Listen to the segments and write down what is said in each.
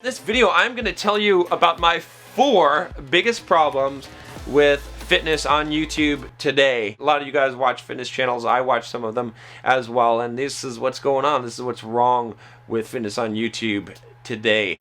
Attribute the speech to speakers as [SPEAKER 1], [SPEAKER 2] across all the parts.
[SPEAKER 1] In this video, I'm going to tell you about my 4 biggest problems with fitness on YouTube today. A lot of you guys watch fitness channels. I watch some of them as well, and this is what's going on. This is what's wrong with fitness on YouTube today.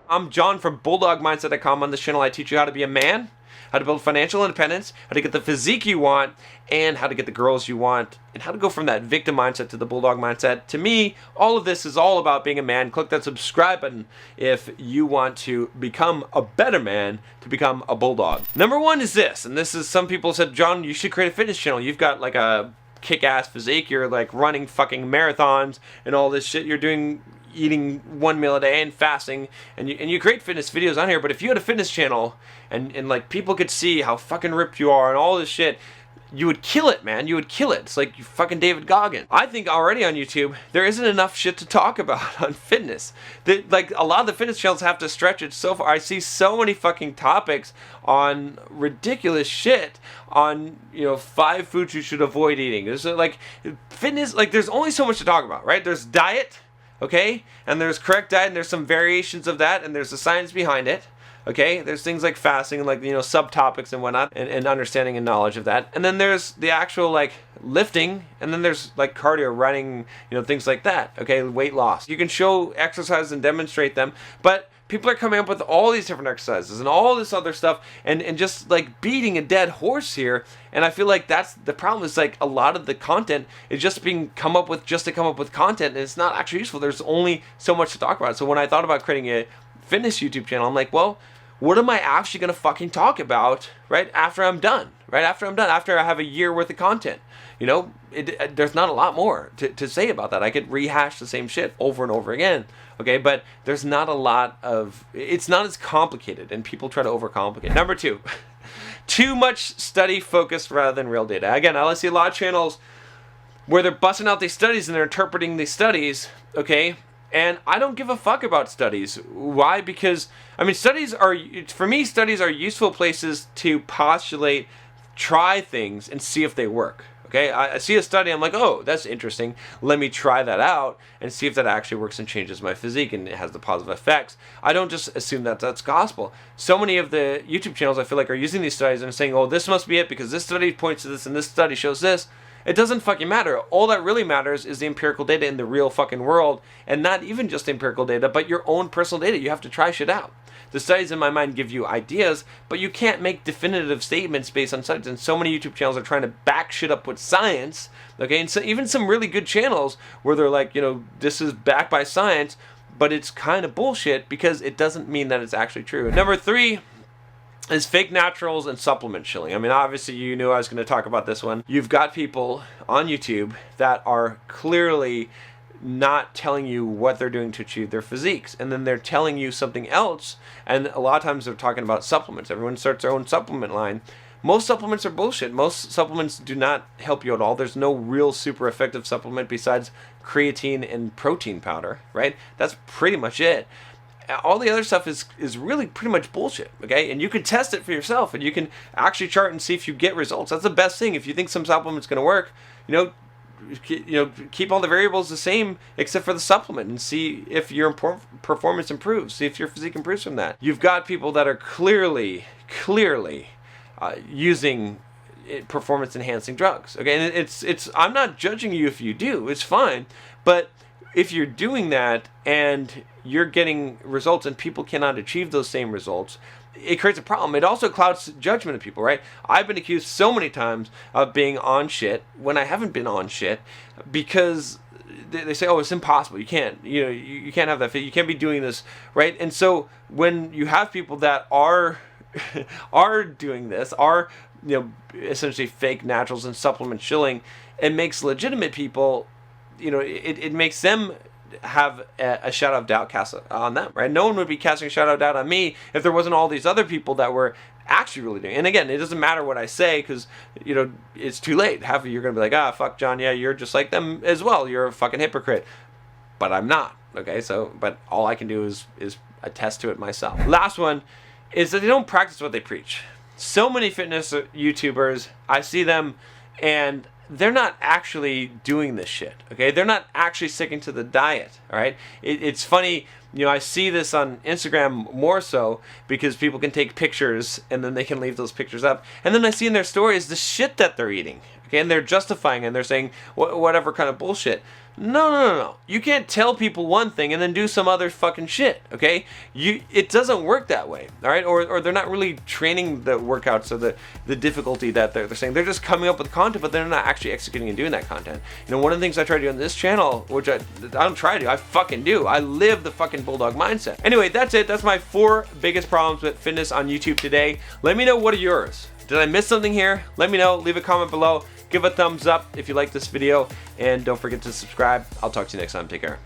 [SPEAKER 1] I'm John from BulldogMindset.com. On this channel, I teach you how to be a man, how to build financial independence, how to get the physique you want, and how to get the girls you want, and how to go from that victim mindset to the bulldog mindset. To me, all of this is all about being a man. Click that subscribe button if you want to become a better man, to become a bulldog. Number 1 is this, and this is, some people said, John, you should create a fitness channel. You've got like a kick-ass physique. You're like running fucking marathons and all this shit. You're doing eating 1 meal a day and fasting, and you create fitness videos on here. But if you had a fitness channel and like people could see how fucking ripped you are and all this shit, you would kill it, man. You would kill it. It's like you fucking David Goggins. I think already on YouTube there isn't enough shit to talk about on fitness. Like a lot of the fitness channels have to stretch it so far. I see so many fucking topics on ridiculous shit on, 5 foods you should avoid eating. There's like fitness, like there's only so much to talk about, right? There's diet, okay, and there's correct diet, and there's some variations of that, and there's the science behind it. Okay, there's things like fasting and like, subtopics and whatnot, and understanding and knowledge of that. And then there's the actual like lifting, and then there's like cardio, running, things like that. Okay, weight loss. You can show exercises and demonstrate them, but people are coming up with all these different exercises and all this other stuff and just like beating a dead horse here. And I feel like that's the problem, is like a lot of the content is just being come up with just to come up with content, and it's not actually useful. There's only so much to talk about. So when I thought about creating a fitness YouTube channel, I'm like, well, what am I actually going to fucking talk about right after I'm done? Right after I'm done, after I have a year worth of content. There's not a lot more to say about that. I could rehash the same shit over and over again, okay? But there's not a lot of, it's not as complicated, and people try to overcomplicate. Number 2, too much study focused rather than real data. Again, I see a lot of channels where they're busting out these studies and they're interpreting these studies, okay? And I don't give a fuck about studies. Why? Because, studies are useful places to postulate, try things, and see if they work. Okay, I see a study, I'm like, oh, that's interesting. Let me try that out and see if that actually works and changes my physique and it has the positive effects. I don't just assume that that's gospel. So many of the YouTube channels, I feel like, are using these studies and saying, oh, this must be it because this study points to this and this study shows this. It doesn't fucking matter. All that really matters is the empirical data in the real fucking world, and not even just empirical data, but your own personal data. You have to try shit out. The studies in my mind give you ideas, but you can't make definitive statements based on studies. And so many YouTube channels are trying to back shit up with science, okay? And so even some really good channels where they're like, this is backed by science, but it's kind of bullshit because it doesn't mean that it's actually true. Number 3 is fake naturals and supplement shilling. Obviously you knew I was going to talk about this one. You've got people on YouTube that are clearly not telling you what they're doing to achieve their physiques, and then they're telling you something else, and a lot of times they're talking about supplements. Everyone starts their own supplement line. Most supplements are bullshit. Most supplements do not help you at all. There's no real super effective supplement besides creatine and protein powder, right? That's pretty much it. All the other stuff is really pretty much bullshit, okay? And you can test it for yourself, and you can actually chart and see if you get results. That's the best thing. If you think some supplement's going to work, keep all the variables the same except for the supplement, and see if your performance improves. See if your physique improves from that. You've got people that are clearly using performance-enhancing drugs, okay? And it's I'm not judging you if you do. It's fine, but if you're doing that and you're getting results and people cannot achieve those same results, it creates a problem. It also clouds judgment of people, right? I've been accused so many times of being on shit when I haven't been on shit, because they say, oh, it's impossible. You can't, you can't have that fit. You can't be doing this, right? And so when you have people that are doing this, are essentially fake naturals and supplement shilling, it makes legitimate people, it makes them have a shadow of doubt cast on them, right? No one would be casting a shadow of doubt on me if there wasn't all these other people that were actually really doing it. And again, it doesn't matter what I say, because it's too late. Half of you are going to be like, fuck John, yeah, you're just like them as well. You're a fucking hypocrite. But I'm not, okay? So, but all I can do is attest to it myself. Last one is that they don't practice what they preach. So many fitness YouTubers, I see them, and they're not actually doing this shit, okay? They're not actually sticking to the diet, all right? It's funny, you know, I see this on Instagram more so because people can take pictures and then they can leave those pictures up. And then I see in their stories the shit that they're eating, okay? And they're justifying and they're saying whatever kind of bullshit. No. You can't tell people one thing and then do some other fucking shit, okay? It doesn't work that way, all right? Or they're not really training the workouts or the difficulty that they're saying. They're just coming up with content, but they're not actually executing and doing that content. You know, one of the things I try to do on this channel, which I don't try to, I fucking do. I live the fucking Bulldog mindset. Anyway, that's it. That's my 4 biggest problems with fitness on YouTube today. Let me know what are yours. Did I miss something here? Let me know. Leave a comment below. Give a thumbs up if you like this video, and don't forget to subscribe. I'll talk to you next time. Take care.